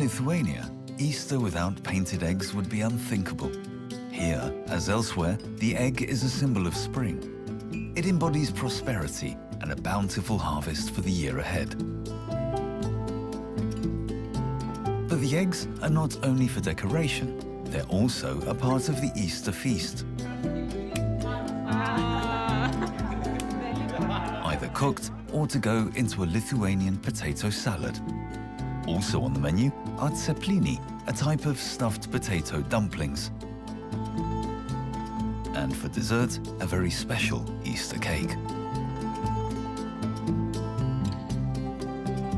Lithuania, Easter without painted eggs would be unthinkable. Here, as elsewhere, the egg is a symbol of spring. It embodies prosperity and a bountiful harvest for the year ahead. But the eggs are not only for decoration, they're also a part of the Easter feast. Either cooked or to go into a Lithuanian potato salad. Also on the menu are tseplini, a type of stuffed potato dumplings. And for dessert, a very special Easter cake.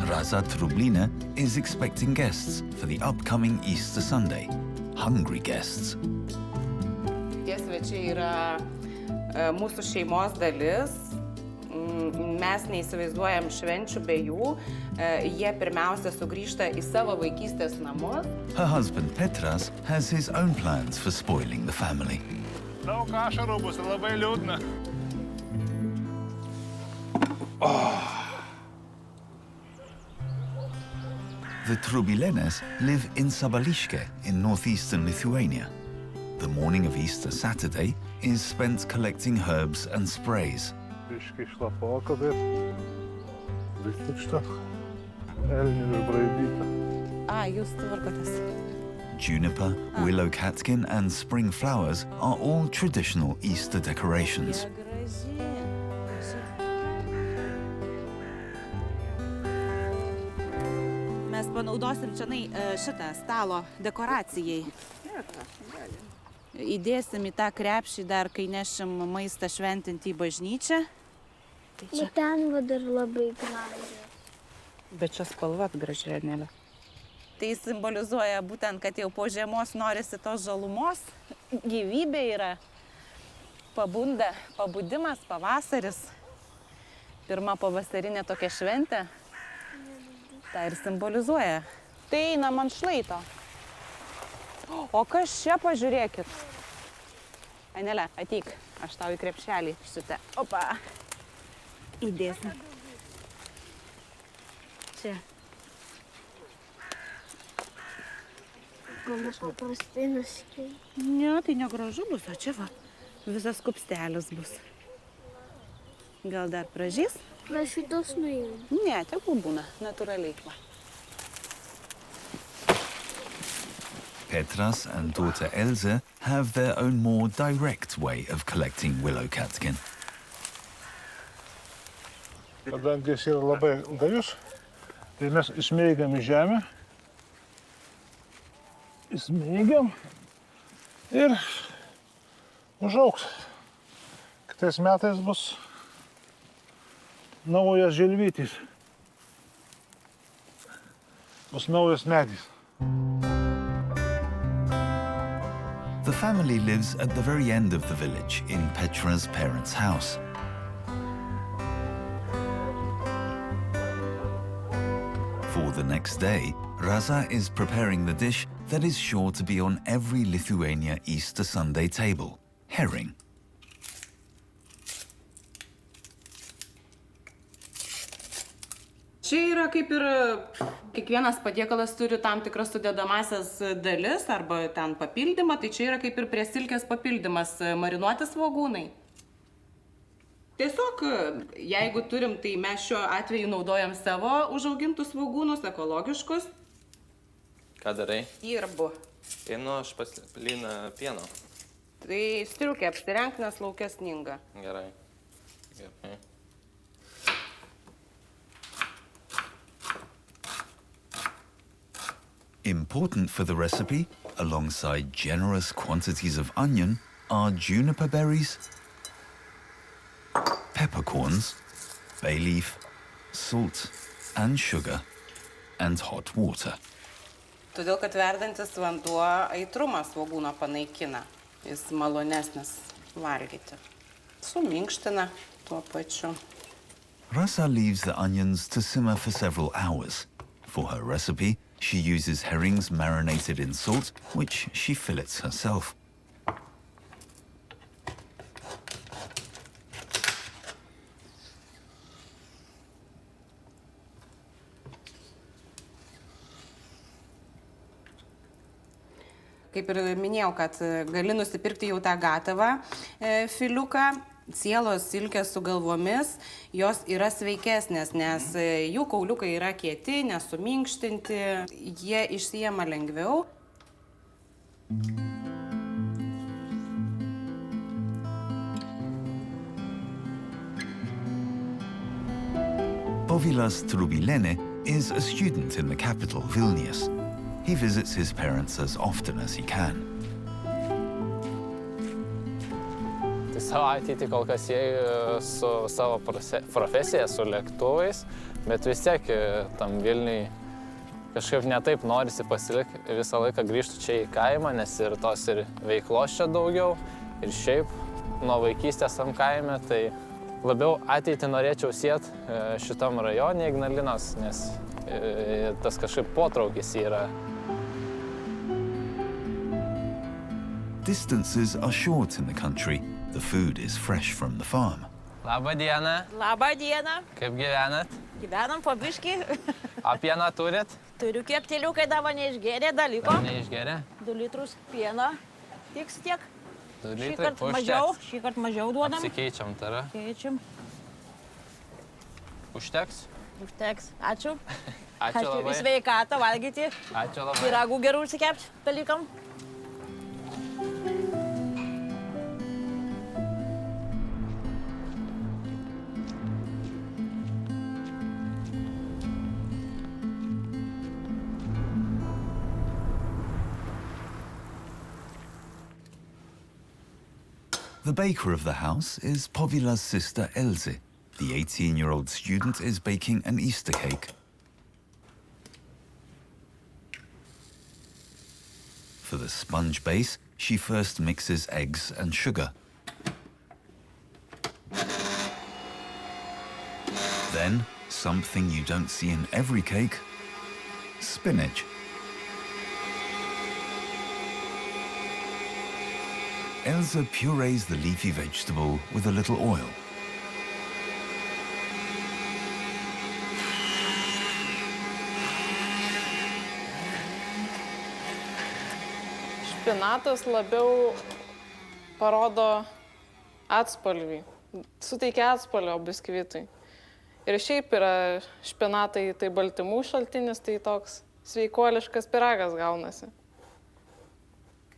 Rasa Trublina is expecting guests for the upcoming Easter Sunday. Hungry guests. Tie svečiai yra mūsų šeimos dalis. Mes neįsivaizduojam švenčių be jų. Jie pirmiausia sugrįžta į savo vaikystės namus. Her husband Petras has his own plans for spoiling the family. Daug ašarų bus, labai liūdna. The Trubilenes live in Sabališke in northeastern Lithuania. The morning of Easter Saturday is spent collecting herbs and sprays. Biškai šlapoka, bet vistikšta elnių išbraidyta. Jūs tvarkotės. Juniper, willow catkin and spring flowers are all traditional Easter decorations. Mes panaudosim šitą stalo dekoracijai. Įdėsim į tą krepšį dar, kai nešim maistą šventinti į bažnyčią. Bet ten va dar labai gražiai. Bet čia spalva graži, Nelė. Tai simbolizuoja būtent, kad jau po žiemos norisi tos žalumos. Gyvybė yra pabunda, pabudimas, pavasaris. Pirma pavasarinė tokia šventė. Tai ir simbolizuoja. Tai einam ant šlaito. O kas čia, pažiūrėkit. Anelė, ateik, aš tau į krepšelį šitą. Opa. Įdėsim. Čia. Gana paprastai nuskei. Ne, tai negražu bus, o čia va, visas kupstelis bus. Gal dar pražys? Prašytos nuėjau. Ne, tegul būna, natūraliai. Petras and daughter Elze have their own more direct way of collecting willow catkin. Kadangi jis yra labai gajus, tai mes įsmeigiam į žemę. Įsmeigiam ir užaugs. Kitais metais bus naujas žilvytis. Bus naujas medis. The family lives at the very end of the village in Petra's parents' house. For the next day, Rasa is preparing the dish that is sure to be on every Lithuania Easter Sunday table, herring. Čia yra kaip ir kiekvienas patiekalas turi tam tikras sudedamasias dalis arba ten papildymą, tai čia yra kaip ir prie silkės papildymas marinuoti svogūnai. Tiesiog, jeigu turim, tai mes šiuo atveju naudojam savo užaugintus svogūnus, ekologiškus. Ką darai? Dirbu. Einu aš pas Liną pieno. Tai striukė apsirenk, nes lauke sninga. Gerai. Gerai. Important for the recipe, alongside generous quantities of onion, are juniper berries, peppercorns, bay leaf, salt and sugar, and hot water. Todėl, kad verdantis vanduo aitrumą svogūno panaikina. Jis malonesnis valgyti. Suminkština tuo pačiu. Rasa leaves the onions to simmer for several hours. For her recipe, she uses herrings marinated in salt, which she fillets herself. Kaip ir minėjau, kad gali nusipirkti jau tą gatavą filiuką. Sielos silkės su galvomis, jos yra sveikesnės, nes jų kauliukai yra kieti, nesuminkštinti, jie išsijama lengviau. Povilas Trubilene is a student in the capital, Vilnius. He visits his parents as often as he can. Tai savo ateitį kol kas sieju su savo profesija, su lėktuvais, bet vis tiek tam Vilniui kažkaip netaip norisi pasilikti, visą laiką grįžti čia į kaimą, nes ir tos ir veiklos čia daugiau, ir šiaip nuo vaikystės tam kaime, tai labiau ateitį norėčiau sieti šitam rajone Ignalinos, nes tas kažkaip potraukis yra. Distances are short in the country. The food is fresh from the farm. Labą dieną. Labą dieną. Kaip gyvenat? Gyvenam po biškį. A pieną turit? Turiu keptelių, kai davo neišgėrė dalyko. Dar neišgėrė? 2 litrus pieno. Tiks tiek. 2 Šį litrai kartą mažiau, šį kartą mažiau duodam. Apsikeičiam, tara. Keičiam. Užteks? Užteks. Ačiū. Ačiū labai. Į sveikatą valgyti. Ačiū labai. Pyragų gerų užsikepti dalykam. The baker of the house is Povila's sister Else. The 18-year-old student is baking an Easter cake. For the sponge base, she first mixes eggs and sugar. Then, something you don't see in every cake, spinach. Elsa purees the leafy vegetable with a little oil. Špinatas labiau parodo atspalvį, suteikia atspalvio biskvitui. Ir šiaip yra špinatai tai baltymų šaltinis, tai toks sveikuoliškas pyragas gaunasi.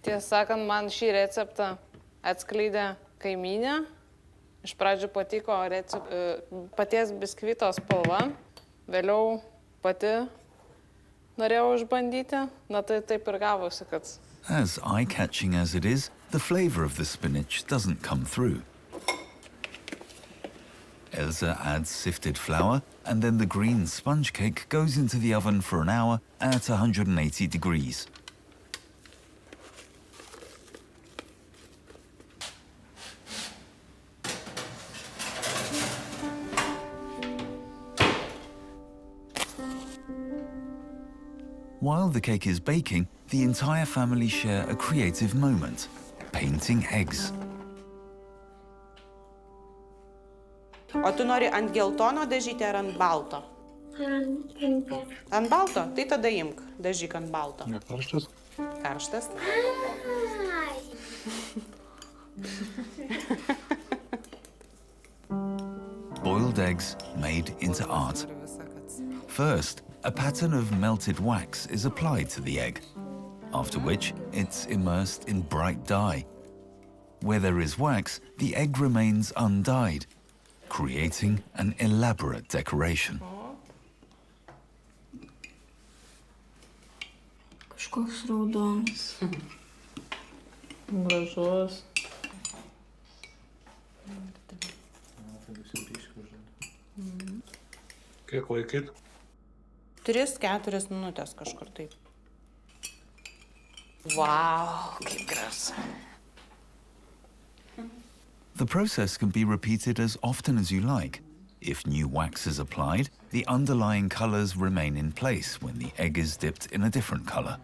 Tiesą sakant, man šį receptą atskleidė kaimynė. Iš pradžių patiko paties biskvito spalva, vėliau pati norėjau išbandyti, na tai taip ir gavosi, kad... As eye-catching as it is, the flavor of the spinach doesn't come through. Elsa adds sifted flour, and then the green sponge cake goes into the oven for an hour at 180 degrees. While the cake is baking, the entire family share a creative moment, painting eggs. O tu nori ant geltono dažyti ar ant balto? Ant balto? Tai tada imk, dažyk ant balto. Karštas? Karštas. Boiled eggs made into art. First, a pattern of melted wax is applied to the egg, after which it's immersed in bright dye. Where there is wax, the egg remains undyed, creating an elaborate decoration. Kažkoks raudonas. Gražus. Kiek laikyt? 3-4 minutės kažkur taip. Wow, kaip gražu. The process can be repeated as often as you like. If new wax is applied, the underlying colors remain in place when the egg is dipped in a different color.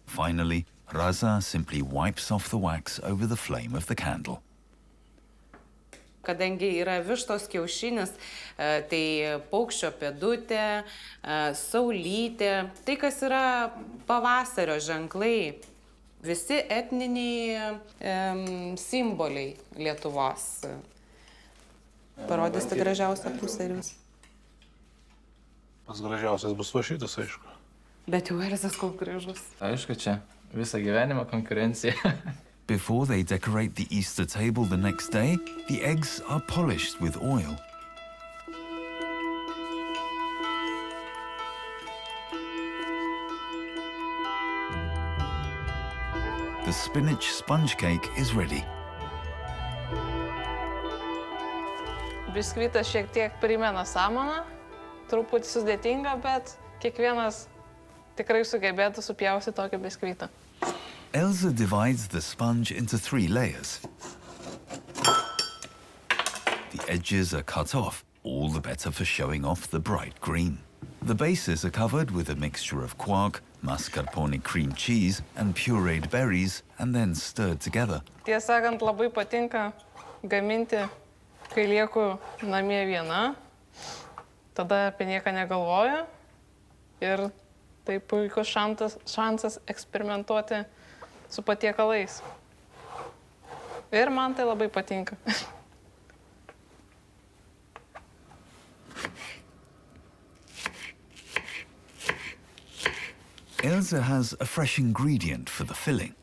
Finally, Raza simply wipes off the wax over the flame of the candle. Kadangi yra vištos kiaušinis, tai paukščio pėdutė, saulytė, tai kas yra pavasario ženklai, visi etniniai simboliai Lietuvos. Parodysite gražiausią pusę jums. Pas gražiausias bus va šitas, aišku. Bet jau Elzas koks gražus. Aišku, čia visą gyvenimą konkurencija. Before they decorate the Easter table the next day, the eggs are polished with oil. The spinach sponge cake is ready. Biskvitas šiek tiek primena samaną, truputį sudėtinga, bet kiekvienas tikrai sugebėtų supjausti tokį biskvitą. Elsa divides the sponge into 3 layers. The edges are cut off, all the better for showing off the bright green. The bases are covered with a mixture of quark, mascarpone cream cheese and pureed berries and then stirred together. Tiesą sakant, labai patinka gaminti, kai lieku namie viena, tada apie nieką negalvoju ir tai puikus šansas eksperimentuoti su patiekalais. Ir man tai labai patinka. Elsa has a fresh ingredient for the filling.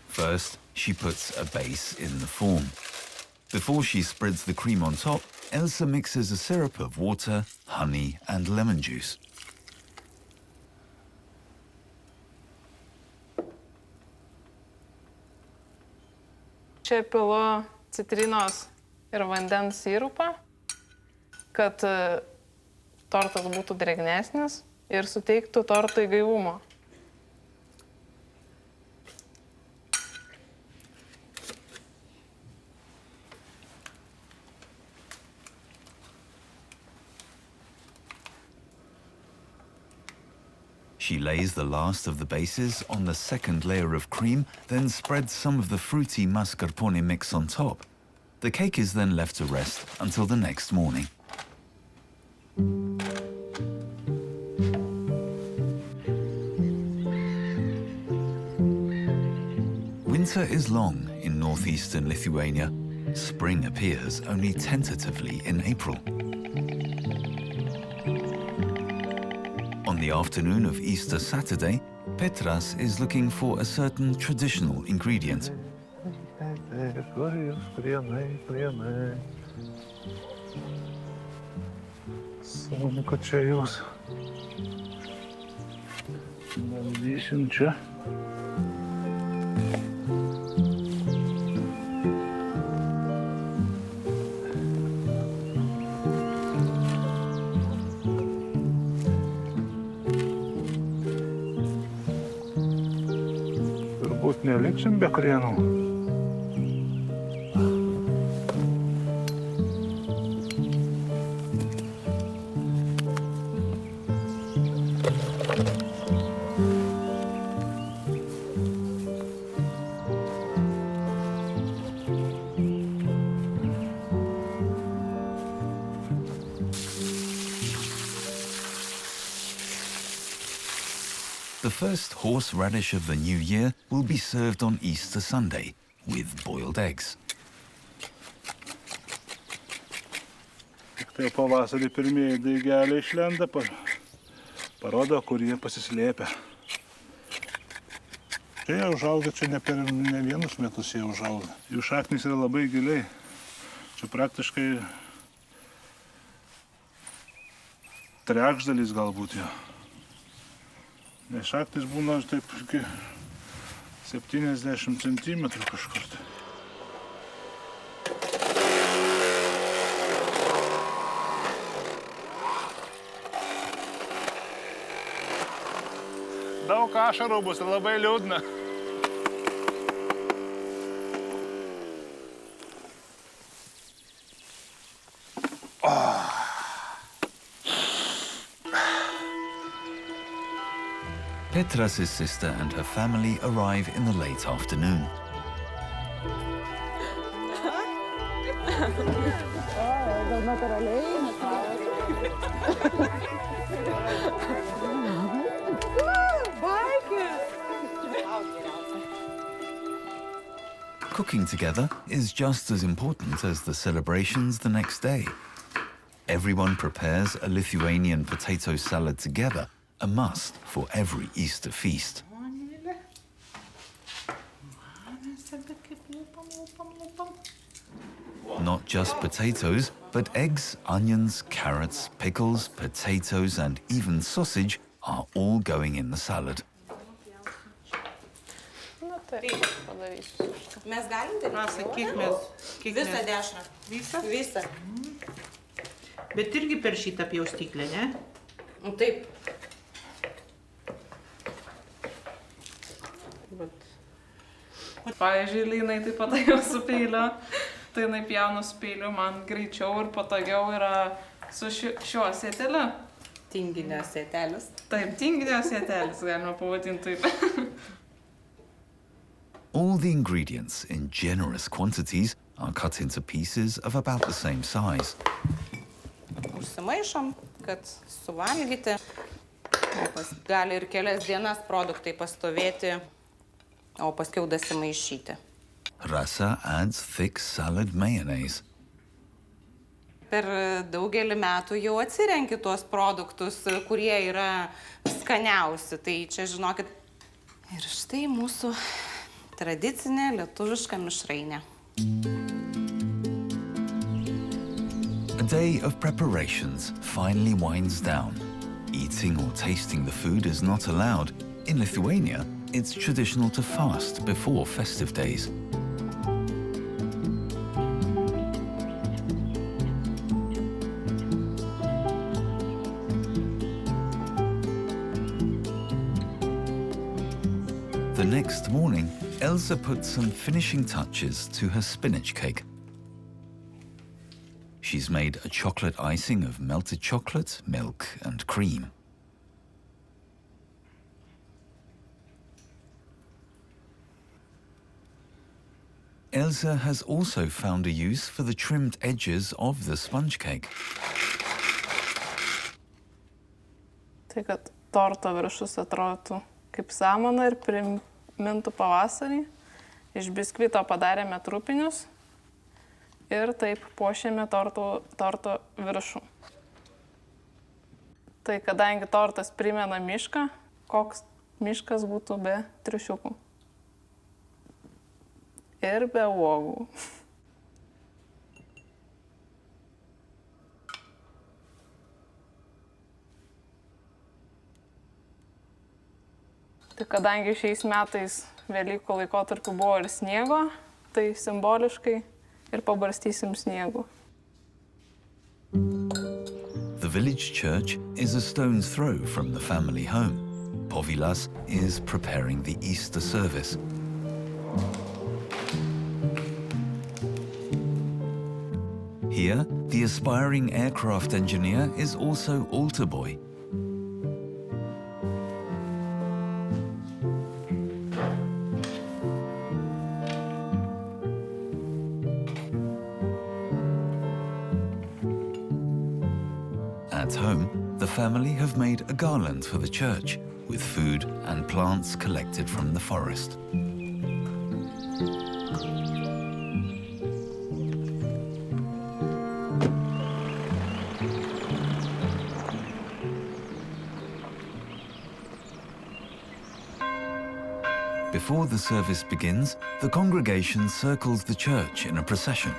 First, she puts a base in the form. Before she spreads the cream on top, Elsa mixes a syrup of water, honey, and lemon juice. Čia pilu citrinos ir vandens sirupą, kad tortas būtų drėgnesnis ir suteiktų tortui gaivumo. She lays the last of the bases on the second layer of cream, then spreads some of the fruity mascarpone mix on top. The cake is then left to rest until the next morning. Winter is long in northeastern Lithuania. Spring appears only tentatively in April. On the afternoon of Easter Saturday, Petras is looking for a certain traditional ingredient. Soniku čia jūs. Bandysim čia. Turbūt neliksim be krienų. The first horseradish of the new year will be served on Easter Sunday with boiled eggs. Tai pavasarį pirmieji daigeliai išlenda, parodo, kur jie pasislėpia. Čia jie užauga, čia ne vienus metus jie užauga. Jų šaknys yra labai giliai. Čia praktiškai trečdalis galbūt jo. Nes šaknis būna taip iki 70 centimetrų kažkur. Daug ašarų bus, labai liūdna. Petra's sister and her family arrive in the late afternoon. Cooking together is just as important as the celebrations the next day. Everyone prepares a Lithuanian potato salad together, a must for every Easter feast. Not just potatoes, but eggs, onions, carrots, pickles, potatoes, and even sausage are all going in the salad. Na taip, padarysiu. Mes galim taip? Sakyk mes. Visą dešrą. Visą? Visą. Bet irgi per šitą pjaustyklę, ne? Taip. Pavyzdžiui, Lynai taip pat jau su peiliu. Tai jinai pjauna su peiliu, man greičiau ir patogiau yra su šiuo sėteliu. Tinginio sėtelis. Taip, tinginio sėtelis, galima pavadinti taip. All the ingredients in generous quantities are cut into pieces of about the same size. Užsimaišom, kad suvalgyti. Gali ir kelias dienas produktai pastovėti, o paskiau dasimaišyti. Rasa adds thick salad mayonnaise. Per daugelį metų jau atsirenki tuos produktus, kurie yra skaniausi. Tai čia žinokit. Ir štai mūsų tradicinė lietuviška mišrainė. A day of preparations finally winds down. Eating or tasting the food is not allowed. In Lithuania, it's traditional to fast before festive days. The next morning, Elsa puts some finishing touches to her spinach cake. She's made a chocolate icing of melted chocolate, milk, and cream. Elsa has also found a use for the trimmed edges of the sponge cake. Tai kad torto viršus atrodytų kaip samana ir primintų pavasarį. Iš biskvito padarėme trupinius ir taip puošėme torto viršų. Tai kadangi tortas primena mišką, koks miškas būtų be triušiukų. Ir be uogų. Tai kadangi šiais metais Velykų laikotarpiu buvo ir sniego, tai simboliškai ir pabarstysim sniegu. The village church is a stone's throw from the family home. Povilas is preparing the Easter service. Here, the aspiring aircraft engineer is also altar boy. At home, the family have made a garland for the church with food and plants collected from the forest. Before the service begins, the congregation circles the church in a procession,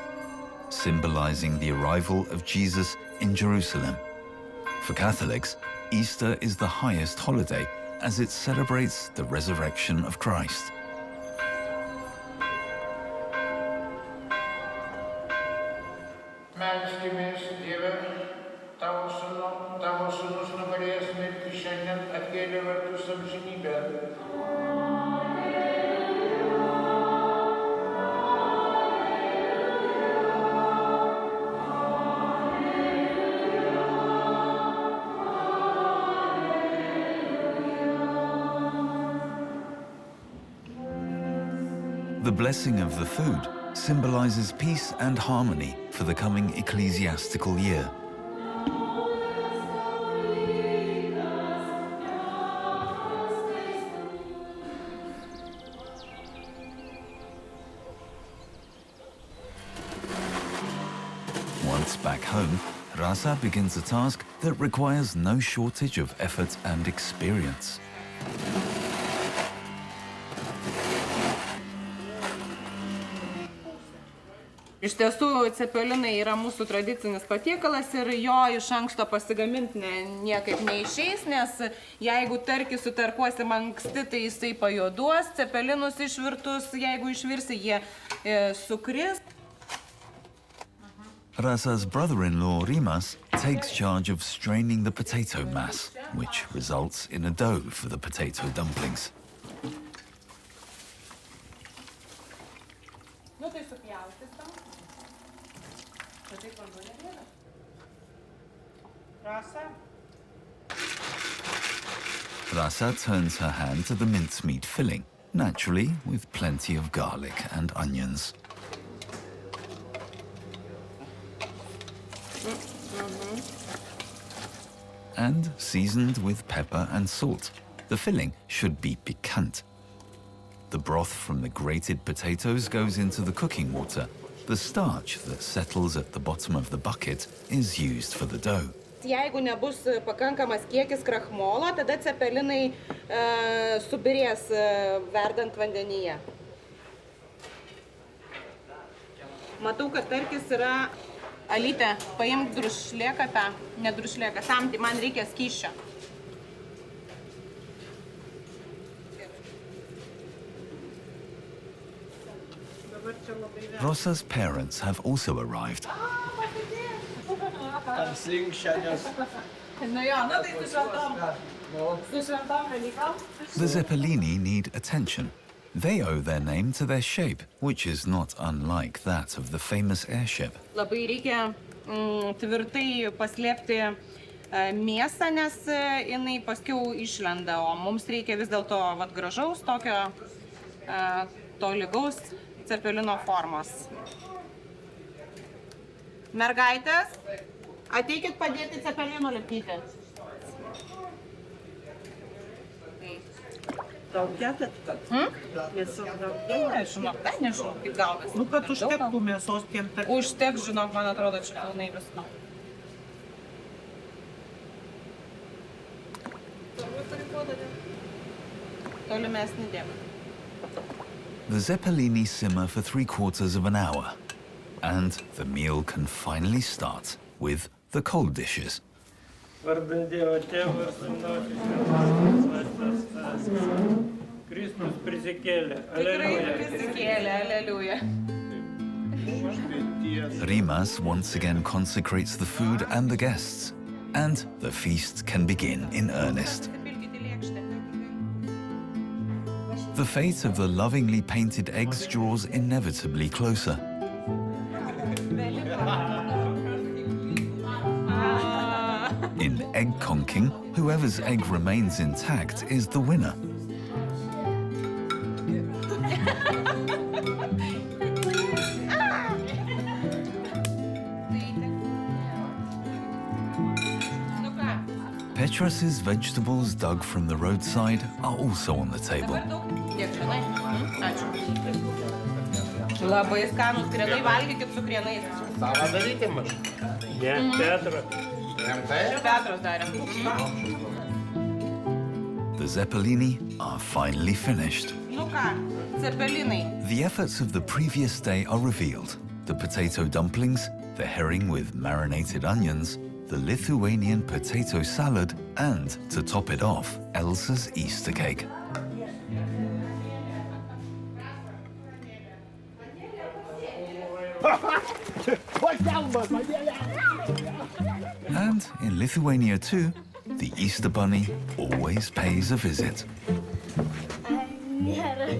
symbolizing the arrival of Jesus in Jerusalem. For Catholics, Easter is the highest holiday as it celebrates the resurrection of Christ. Melskimės, Dieve, tavo sūnus nugalėjęs mirtį šiandien atkėlė vartus amžinybę. The blessing of the food symbolizes peace and harmony for the coming ecclesiastical year. Once back home, Rasa begins a task that requires no shortage of effort and experience. Iš tiesų, cepelinai yra mūsų tradicinis patiekalas ir jo iš anksto pasigaminti niekaip neišeis, nes jeigu tarki sutarkuosi anksti, tai jisai pajuoduos, cepelinus išvirtus, jeigu išvirsi, jie sukris. Rasa's brother-in-law Rimas takes charge of straining the potato mass, which results in a dough for the potato dumplings. Rasa turns her hand to the mincemeat filling, naturally with plenty of garlic and onions. And seasoned with pepper and salt. The filling should be piquant. The broth from the grated potatoes goes into the cooking water. The starch that settles at the bottom of the bucket is used for the dough. Jeigu nebus pakankamas kiekis krachmolo, tada cepelinai subirės verdant vandenyje. Matau, kad tarkis yra alytė, paimk drušlėką, ne drušlėką, samtį, man reikia skysčio. Rosa's parents have also arrived. The Zeppelini need attention. They owe their name to their shape, which is not unlike that of the famous airship. Labai reikia tvirtai paslėpti mėsą, nes jinai paskiau išlenda, o mums reikia vis dėlto gražaus tokio tolygaus cepelino formos. Mergaitės, ateikit padėti cepelino lipdyti. Daugiatėt? Mėsos daugiatėt? Žinok, nežinau, kaip gaunas. Nu, kad užtektų mėsos tiem tarp. Užtek, žinok, man atrodo, čia pilnai visko. Tolimesnį dėmesį. The Zeppelini simmer for 3/4 of an hour, and the meal can finally start with the cold dishes. Kristus prisikėlė. Tikrai prisikėlė, aleliuja. Rimas once again consecrates the food and the guests, and the feast can begin in earnest. The fate of the lovingly painted eggs draws inevitably closer. In egg conking, whoever's egg remains intact is the winner. Petras's vegetables dug from the roadside are also on the table. Labai skanus krienai, valgykit su krienais. Sava daryti maž. Ne, Petras. Petras darė. The Zeppelini are finally finished. Nu ką, cepelinai. The efforts of the previous day are revealed. The potato dumplings, the herring with marinated onions, the Lithuanian potato salad, and, to top it off, Elsa's Easter cake. And in Lithuania too, the Easter bunny always pays a visit. Geras.